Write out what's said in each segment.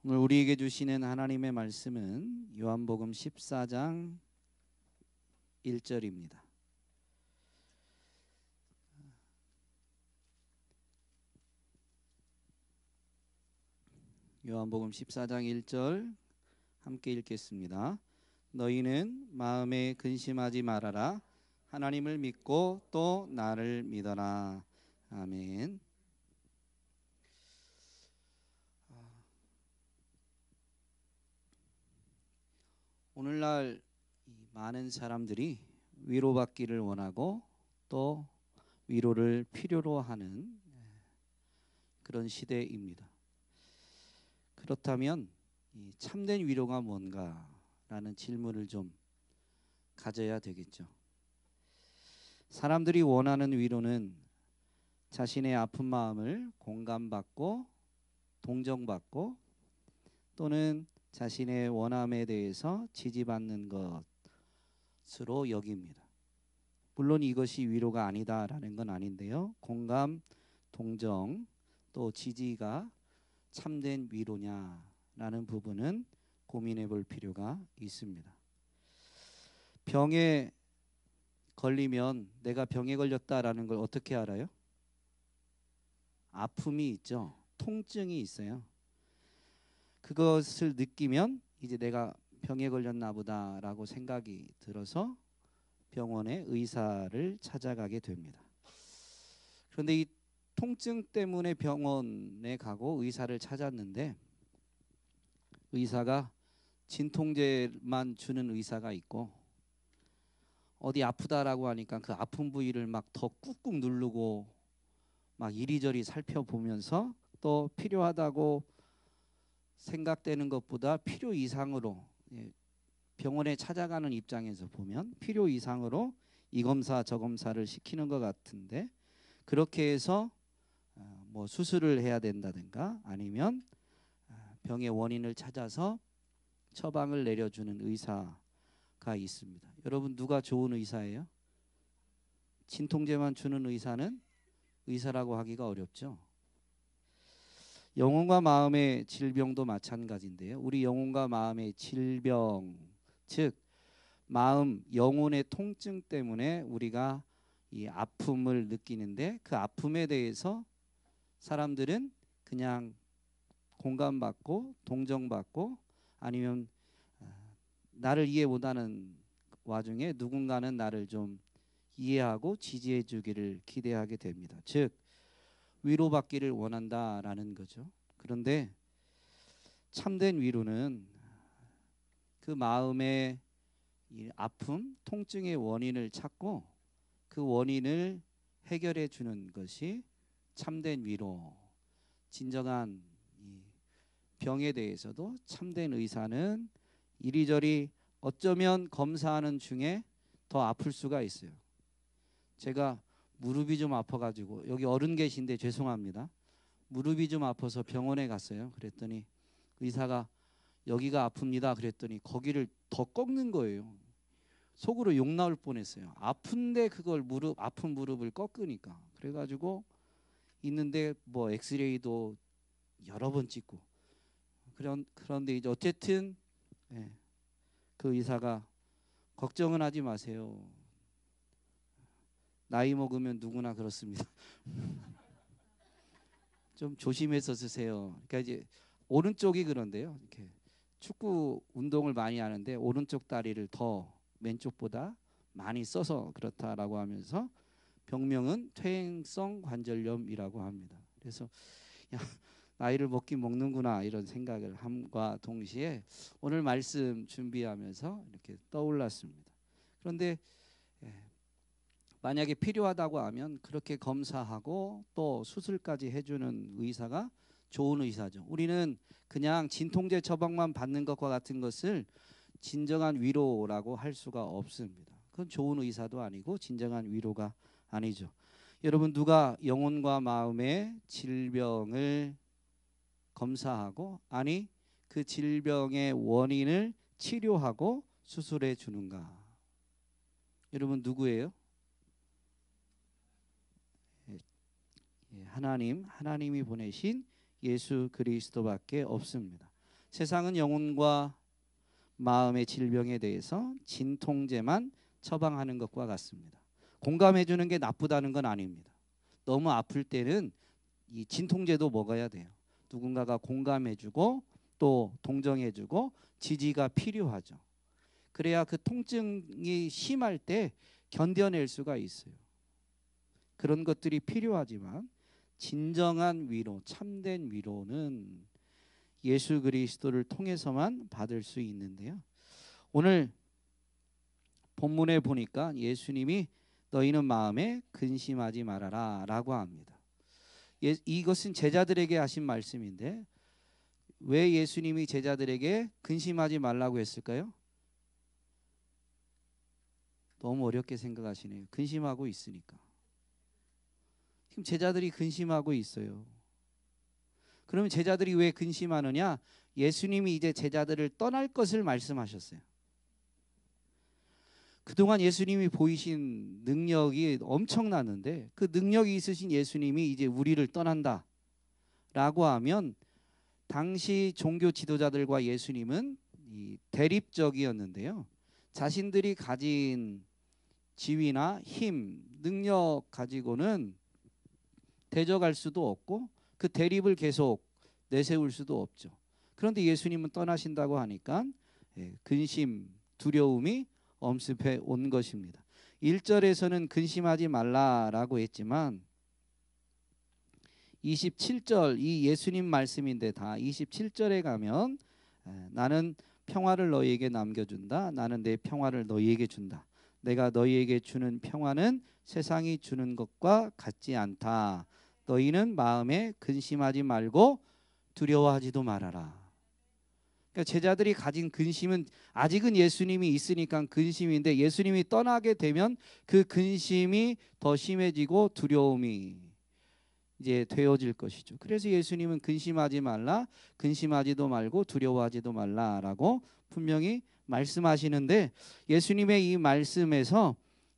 오늘 우리에게 주시는 하나님의 말씀은 요한복음 14장 1절입니다. 요한복음 14장 1절 함께 읽겠습니다. 너희는 마음에 근심하지 말아라. 하나님을 믿고 또 나를 믿어라. 아멘. 오늘날 많은 사람들이 위로받기를 원하고 또 위로를 필요로 하는 그런 시대입니다. 그렇다면 이 참된 위로가 뭔가라는 질문을 좀 가져야 되겠죠. 사람들이 원하는 위로는 자신의 아픈 마음을 공감받고 동정받고 또는 자신의 원함에 대해서 지지받는 것으로 여깁니다. 물론 이것이 위로가 아니다라는 건 아닌데요. 공감, 동정, 또 지지가 참된 위로냐라는 부분은 고민해 볼 필요가 있습니다. 병에 걸리면 내가 병에 걸렸다라는 걸 어떻게 알아요? 아픔이 있죠. 통증이 있어요. 그것을 느끼면 이제 내가 병에 걸렸나 보다라고 생각이 들어서 병원의 의사를 찾아가게 됩니다. 그런데 이 통증 때문에 병원에 가고 의사를 찾았는데 의사가 진통제만 주는 의사가 있고 어디 아프다라고 하니까 그 아픈 부위를 막 더 꾹꾹 누르고 막 이리저리 살펴보면서 또 필요하다고 생각되는 것보다 필요 이상으로 병원에 찾아가는 입장에서 보면 필요 이상으로 이 검사 저 검사를 시키는 것 같은데 그렇게 해서 뭐 수술을 해야 된다든가 아니면 병의 원인을 찾아서 처방을 내려주는 의사가 있습니다. 여러분 누가 좋은 의사예요? 진통제만 주는 의사는 의사라고 하기가 어렵죠. 영혼과 마음의 질병도 마찬가지인데요. 우리 영혼과 마음의 질병, 즉 마음, 영혼의 통증 때문에 우리가 이 아픔을 느끼는데 그 아픔에 대해서 사람들은 그냥 공감받고 동정받고 아니면 나를 이해 못하는 와중에 누군가는 나를 좀 이해하고 지지해 주기를 기대하게 됩니다. 즉 위로받기를 원한다라는 거죠. 그런데 참된 위로는 그 마음의 이 아픔, 통증의 원인을 찾고 그 원인을 해결해 주는 것이 참된 위로. 진정한 이 병에 대해서도 참된 의사는 이리저리 어쩌면 검사하는 중에 더 아플 수가 있어요. 제가 무릎이 좀 아파가지고 여기 어른 계신데 죄송합니다. 무릎이 좀 아파서 병원에 갔어요. 그랬더니 의사가 여기가 아픕니다. 그랬더니 거기를 더 꺾는 거예요. 속으로 욕 나올 뻔했어요. 아픈데 그걸 아픈 무릎을 꺾으니까. 그래가지고 있는데 뭐 엑스레이도 여러 번 찍고 그런데 이제 어쨌든 그 의사가 걱정은 하지 마세요. 나이 먹으면 누구나 그렇습니다. 좀 조심해서 쓰세요. 그러니까 이제 오른쪽이 그런데요. 이렇게 축구 운동을 많이 하는데 오른쪽 다리를 더 왼쪽보다 많이 써서 그렇다라고 하면서 병명은 퇴행성 관절염이라고 합니다. 그래서 야, 나이를 먹긴 먹는구나 이런 생각을 함과 동시에 오늘 말씀 준비하면서 이렇게 떠올랐습니다. 그런데 만약에 필요하다고 하면 그렇게 검사하고 또 수술까지 해주는 의사가 좋은 의사죠. 우리는 그냥 진통제 처방만 받는 것과 같은 것을 진정한 위로라고 할 수가 없습니다. 그건 좋은 의사도 아니고 진정한 위로가 아니죠. 여러분 누가 영혼과 마음의 질병을 검사하고 아니 그 질병의 원인을 치료하고 수술해 주는가? 여러분 누구예요? 하나님이 보내신 예수 그리스도밖에 없습니다. 세상은 영혼과 마음의 질병에 대해서 진통제만 처방하는 것과 같습니다. 공감해 주는 게 나쁘다는 건 아닙니다. 너무 아플 때는 이 진통제도 먹어야 돼요. 누군가가 공감해 주고 또 동정해 주고 지지가 필요하죠. 그래야 그 통증이 심할 때 견뎌낼 수가 있어요. 그런 것들이 필요하지만 진정한 위로, 참된 위로는 예수 그리스도를 통해서만 받을 수 있는데요. 오늘 본문에 보니까 예수님이 너희는 마음에 근심하지 말아라 라고 합니다. 이것은 제자들에게 하신 말씀인데 왜 예수님이 제자들에게 근심하지 말라고 했을까요? 너무 어렵게 생각하시네요. 근심하고 있으니까. 지금 제자들이 근심하고 있어요. 그러면 제자들이 왜 근심하느냐? 예수님이 이제 제자들을 떠날 것을 말씀하셨어요. 그동안 예수님이 보이신 능력이 엄청났는데 그 능력이 있으신 예수님이 이제 우리를 떠난다 라고 하면 당시 종교 지도자들과 예수님은 대립적이었는데요. 자신들이 가진 지위나 힘, 능력 가지고는 대적할 수도 없고 그 대립을 계속 내세울 수도 없죠. 그런데 예수님은 떠나신다고 하니까 근심, 두려움이 엄습해 온 것입니다. 1절에서는 근심하지 말라라고 했지만 27절 이 예수님 말씀인데 다 27절에 가면 나는 평화를 너희에게 남겨준다. 나는 내 평화를 너희에게 준다. 내가 너희에게 주는 평화는 세상이 주는 것과 같지 않다. 너희는 마음에 근심하지 말고 두려워하지도 말아라. 그러니까 제자들이 가진 근심은 아직은 예수님이 있으니까 근심인데 예수님이 떠나게 되면 그 근심이 더 심해지고 두려움이 이제 되어질 것이죠. 그래서 예수님은 근심하지 말라, 근심하지도 말고 두려워하지도 말라라고 분명히 말씀하시는데 예수님의 이 말씀에서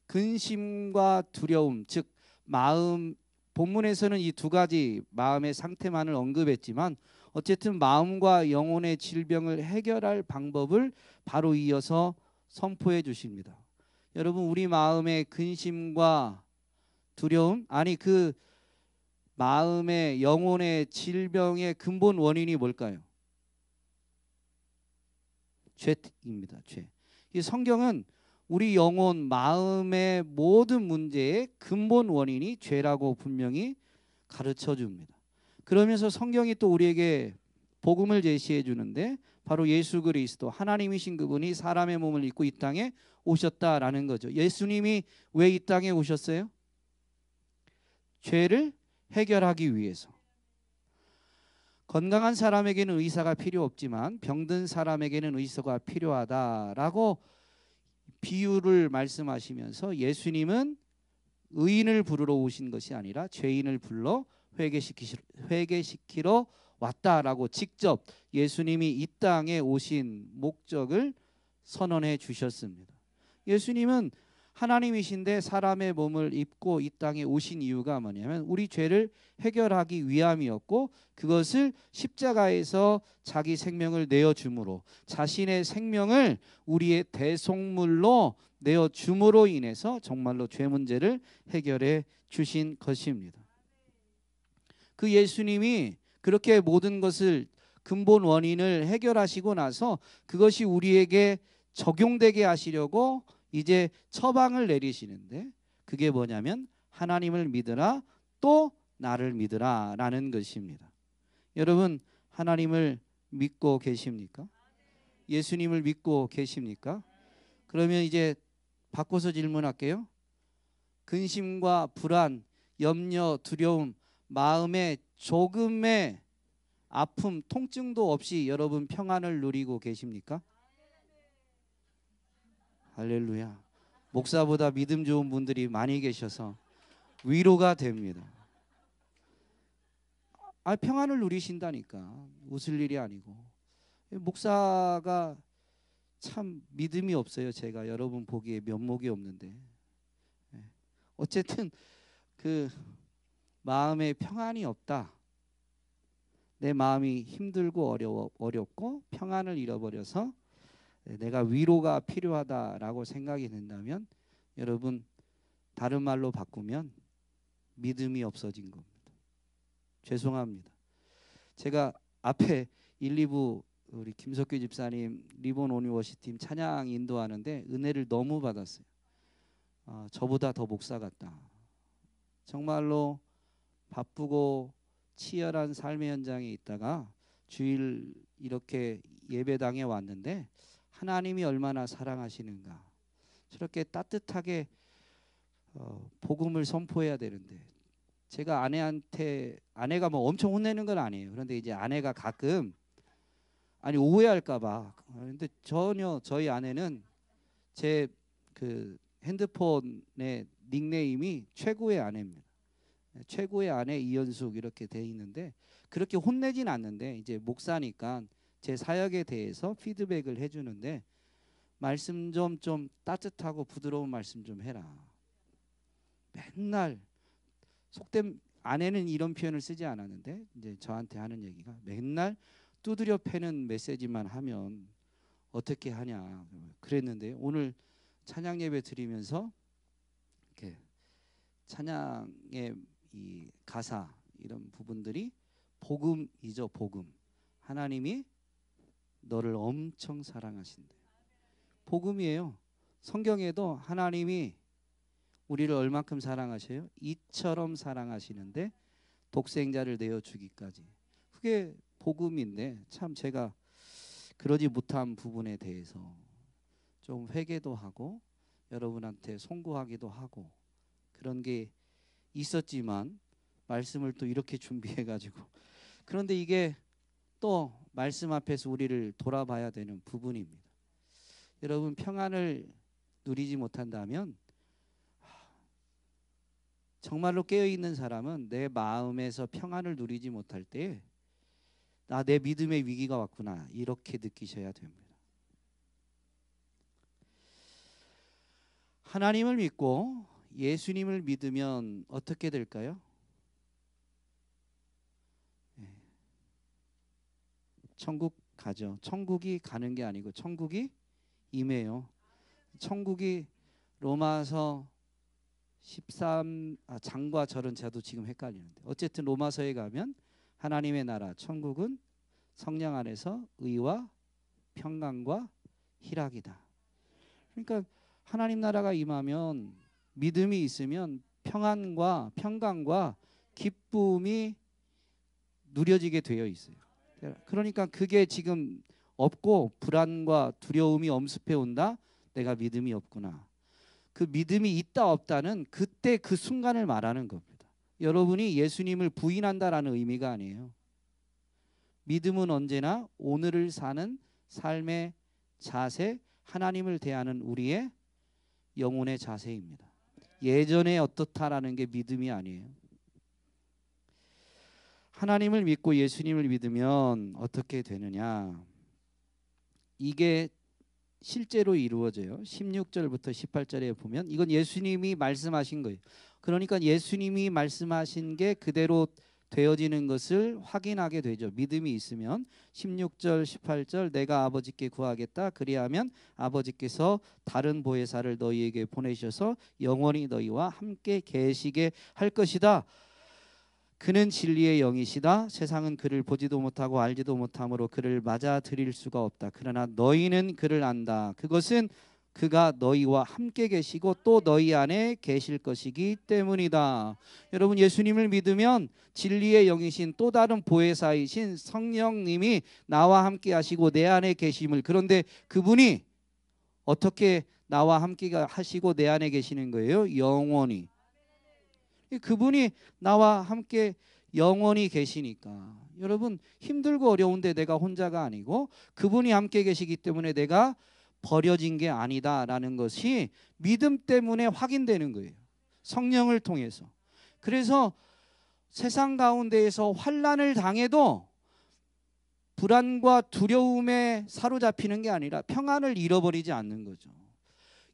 근심과 두려움, 즉 마음 본문에서는 이 두 가지 마음의 상태만을 언급했지만 어쨌든 마음과 영혼의 질병을 해결할 방법을 바로 이어서 선포해 주십니다. 여러분 우리 마음의 근심과 두려움 아니 그 마음의 영혼의 질병의 근본 원인이 뭘까요? 죄입니다. 죄. 이 성경은 우리 영혼 마음의 모든 문제의 근본 원인이 죄라고 분명히 가르쳐 줍니다. 그러면서 성경이 또 우리에게 복음을 제시해 주는데 바로 예수 그리스도 하나님이신 그분이 사람의 몸을 입고 이 땅에 오셨다라는 거죠. 예수님이 왜 이 땅에 오셨어요? 죄를 해결하기 위해서. 건강한 사람에게는 의사가 필요 없지만 병든 사람에게는 의사가 필요하다라고 비유를 말씀하시면서 예수님은 의인을 부르러 오신 것이 아니라 죄인을 불러 회개시키러 왔다라고 직접 예수님이 이 땅에 오신 목적을 선언해 주셨습니다. 예수님은 하나님이신데 사람의 몸을 입고 이 땅에 오신 이유가 뭐냐면 우리 죄를 해결하기 위함이었고 그것을 십자가에서 자기 생명을 내어줌으로 자신의 생명을 우리의 대속물로 내어줌으로 인해서 정말로 죄 문제를 해결해 주신 것입니다. 그 예수님이 그렇게 모든 것을 근본 원인을 해결하시고 나서 그것이 우리에게 적용되게 하시려고 이제 처방을 내리시는데 그게 뭐냐면 하나님을 믿으라 또 나를 믿으라 라는 것입니다. 여러분 하나님을 믿고 계십니까? 예수님을 믿고 계십니까? 그러면 이제 바꿔서 질문할게요. 근심과 불안, 염려, 두려움, 마음에 조금의 아픔, 통증도 없이 여러분 평안을 누리고 계십니까? 할렐루야. 목사보다 믿음 좋은 분들이 많이 계셔서 위로가 됩니다. 평안을 누리신다니까. 웃을 일이 아니고. 목사가 참 믿음이 없어요. 제가 여러분 보기에 면목이 없는데. 어쨌든 그 마음에 평안이 없다. 내 마음이 힘들고 어렵고 평안을 잃어버려서 내가 위로가 필요하다라고 생각이 된다면 여러분 다른 말로 바꾸면 믿음이 없어진 겁니다. 죄송합니다. 제가 앞에 1, 2부 우리 김석규 집사님 리본 오니워시팀 찬양 인도하는데 은혜를 너무 받았어요. 저보다 더 목사 같다. 정말로 바쁘고 치열한 삶의 현장에 있다가 주일 이렇게 예배당에 왔는데 하나님이 얼마나 사랑하시는가. 저렇게 따뜻하게 복음을 선포해야 되는데 제가 아내가 뭐 엄청 혼내는 건 아니에요. 그런데 이제 아내가 가끔 오해할까 봐. 근데 전혀 저희 아내는 제 그 핸드폰의 닉네임이 최고의 아내입니다. 최고의 아내 이연숙 이렇게 돼 있는데 그렇게 혼내진 않는데 이제 목사니까 제 사역에 대해서 피드백을 해주는데 말씀 좀 따뜻하고 부드러운 말씀 좀 해라. 맨날 속된 아내는 이런 표현을 쓰지 않았는데 이제 저한테 하는 얘기가 맨날 두드려 패는 메시지만 하면 어떻게 하냐 그랬는데 오늘 찬양 예배 드리면서 이렇게 찬양의 이 가사 이런 부분들이 복음이죠. 복음. 하나님이 너를 엄청 사랑하신대. 복음이에요. 성경에도 하나님이 우리를 얼만큼 사랑하셔요? 이처럼 사랑하시는데 독생자를 내어주기까지. 그게 복음인데 참 제가 그러지 못한 부분에 대해서 좀 회개도 하고 여러분한테 송구하기도 하고 그런 게 있었지만 말씀을 또 이렇게 준비해가지고 그런데 이게 또 말씀 앞에서 우리를 돌아봐야 되는 부분입니다. 여러분 평안을 누리지 못한다면 정말로 깨어있는 사람은 내 마음에서 평안을 누리지 못할 때 내 믿음의 위기가 왔구나 이렇게 느끼셔야 됩니다. 하나님을 믿고 예수님을 믿으면 어떻게 될까요? 천국 가죠. 천국이 가는 게 아니고 천국이 임해요. 천국이 로마서 13 장과 절은 저도 지금 헷갈리는데 어쨌든 로마서에 가면 하나님의 나라 천국은 성령 안에서 의와 평강과 희락이다. 그러니까 하나님 나라가 임하면 믿음이 있으면 평안과 평강과 기쁨이 누려지게 되어 있어요. 그러니까 그게 지금 없고 불안과 두려움이 엄습해 온다. 내가 믿음이 없구나. 그 믿음이 있다 없다는 그때 그 순간을 말하는 겁니다. 여러분이 예수님을 부인한다라는 의미가 아니에요. 믿음은 언제나 오늘을 사는 삶의 자세, 하나님을 대하는 우리의 영혼의 자세입니다. 예전에 어떻다라는 게 믿음이 아니에요. 하나님을 믿고 예수님을 믿으면 어떻게 되느냐? 이게 실제로 이루어져요. 16절부터 18절에 보면 이건 예수님이 말씀하신 거예요. 그러니까 예수님이 말씀하신 게 그대로 되어지는 것을 확인하게 되죠. 믿음이 있으면 16절 18절 내가 아버지께 구하겠다. 그리하면 아버지께서 다른 보혜사를 너희에게 보내셔서 영원히 너희와 함께 계시게 할 것이다. 그는 진리의 영이시다. 세상은 그를 보지도 못하고 알지도 못하므로 그를 맞아들일 수가 없다. 그러나 너희는 그를 안다. 그것은 그가 너희와 함께 계시고 또 너희 안에 계실 것이기 때문이다. 여러분 예수님을 믿으면 진리의 영이신 또 다른 보혜사이신 성령님이 나와 함께 하시고 내 안에 계심을 그런데 그분이 어떻게 나와 함께 하시고 내 안에 계시는 거예요? 영원히. 그분이 나와 함께 영원히 계시니까 여러분 힘들고 어려운데 내가 혼자가 아니고 그분이 함께 계시기 때문에 내가 버려진 게 아니다라는 것이 믿음 때문에 확인되는 거예요. 성령을 통해서. 그래서 세상 가운데에서 환난을 당해도 불안과 두려움에 사로잡히는 게 아니라 평안을 잃어버리지 않는 거죠.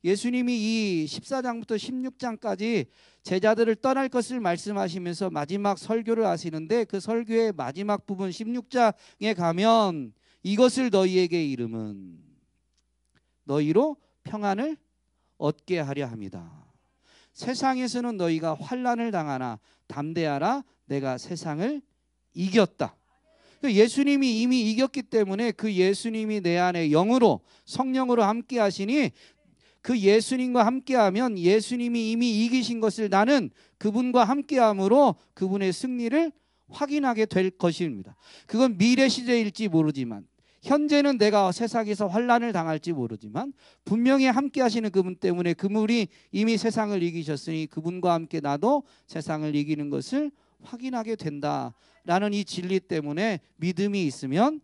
예수님이 이 14장부터 16장까지 제자들을 떠날 것을 말씀하시면서 마지막 설교를 하시는데, 그 설교의 마지막 부분 16장에 가면 이것을 너희에게 이름은 너희로 평안을 얻게 하려 합니다. 세상에서는 너희가 환난을 당하나 담대하라, 내가 세상을 이겼다. 예수님이 이미 이겼기 때문에 그 예수님이 내 안에 영으로 성령으로 함께 하시니, 그 예수님과 함께하면 예수님이 이미 이기신 것을 나는 그분과 함께함으로 그분의 승리를 확인하게 될 것입니다. 그건 미래 시제일지 모르지만, 현재는 내가 세상에서 환난을 당할지 모르지만, 분명히 함께 하시는 그분 때문에 그분이 이미 세상을 이기셨으니 그분과 함께 나도 세상을 이기는 것을 확인하게 된다라는 이 진리 때문에 믿음이 있으면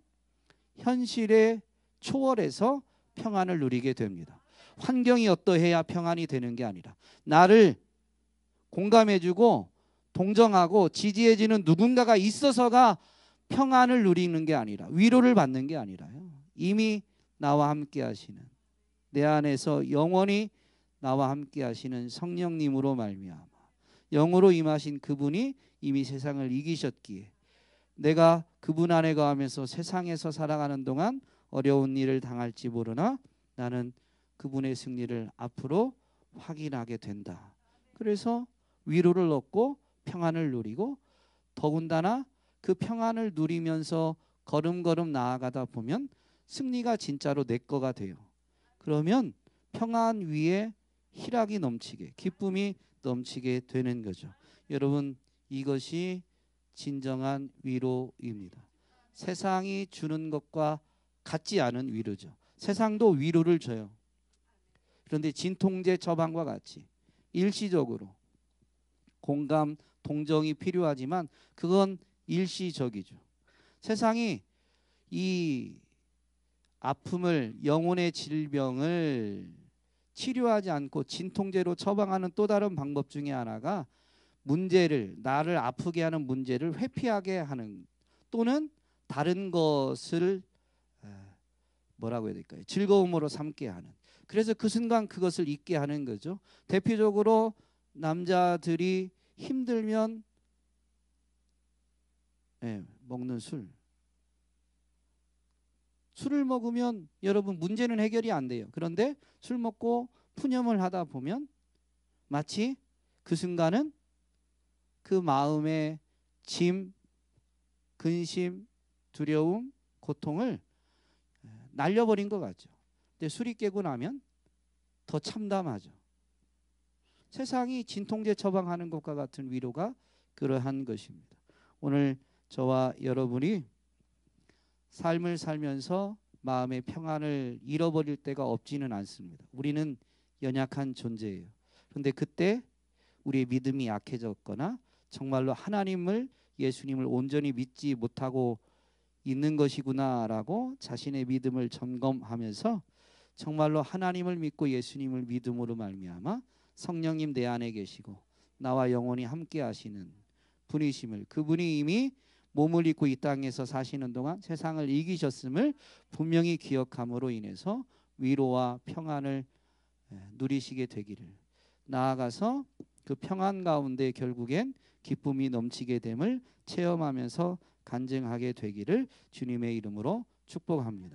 현실에 초월해서 평안을 누리게 됩니다. 환경이 어떠해야 평안이 되는 게 아니라, 나를 공감해주고 동정하고 지지해주는 누군가가 있어서가 평안을 누리는 게 아니라, 위로를 받는 게 아니라요, 이미 나와 함께 하시는, 내 안에서 영원히 나와 함께 하시는 성령님으로 말미암아 영으로 임하신 그분이 이미 세상을 이기셨기에, 내가 그분 안에 거하면서 세상에서 살아가는 동안 어려운 일을 당할지 모르나 나는 그분의 승리를 앞으로 확인하게 된다. 그래서 위로를 얻고 평안을 누리고, 더군다나 그 평안을 누리면서 걸음걸음 나아가다 보면 승리가 진짜로 내 거가 돼요. 그러면 평안 위에 희락이 넘치게, 기쁨이 넘치게 되는 거죠. 여러분, 이것이 진정한 위로입니다. 세상이 주는 것과 같지 않은 위로죠. 세상도 위로를 줘요. 그런데 진통제 처방과 같이 일시적으로 공감, 동정이 필요하지만 그건 일시적이죠. 세상이 이 아픔을, 영혼의 질병을 치료하지 않고 진통제로 처방하는 또 다른 방법 중에 하나가, 문제를, 나를 아프게 하는 문제를 회피하게 하는, 또는 다른 것을 뭐라고 해야 될까요? 즐거움으로 삼게 하는. 그래서 그 순간 그것을 잊게 하는 거죠. 대표적으로 남자들이 힘들면 먹는 술을 먹으면 여러분 문제는 해결이 안 돼요. 그런데 술 먹고 푸념을 하다 보면 마치 그 순간은 그 마음의 짐, 근심, 두려움, 고통을 날려버린 것 같죠. 근데 술이 깨고 나면 더 참담하죠. 세상이 진통제 처방하는 것과 같은 위로가 그러한 것입니다. 오늘 저와 여러분이 삶을 살면서 마음의 평안을 잃어버릴 때가 없지는 않습니다. 우리는 연약한 존재예요. 그런데 그때 우리의 믿음이 약해졌거나 정말로 하나님을, 예수님을 온전히 믿지 못하고 있는 것이구나라고 자신의 믿음을 점검하면서 정말로 하나님을 믿고 예수님을 믿음으로 말미암아 성령님 내 안에 계시고 나와 영원히 함께 하시는 분이심을, 그분이 이미 몸을 입고 이 땅에서 사시는 동안 세상을 이기셨음을 분명히 기억함으로 인해서 위로와 평안을 누리시게 되기를, 나아가서 그 평안 가운데 결국엔 기쁨이 넘치게 됨을 체험하면서 간증하게 되기를 주님의 이름으로 축복합니다.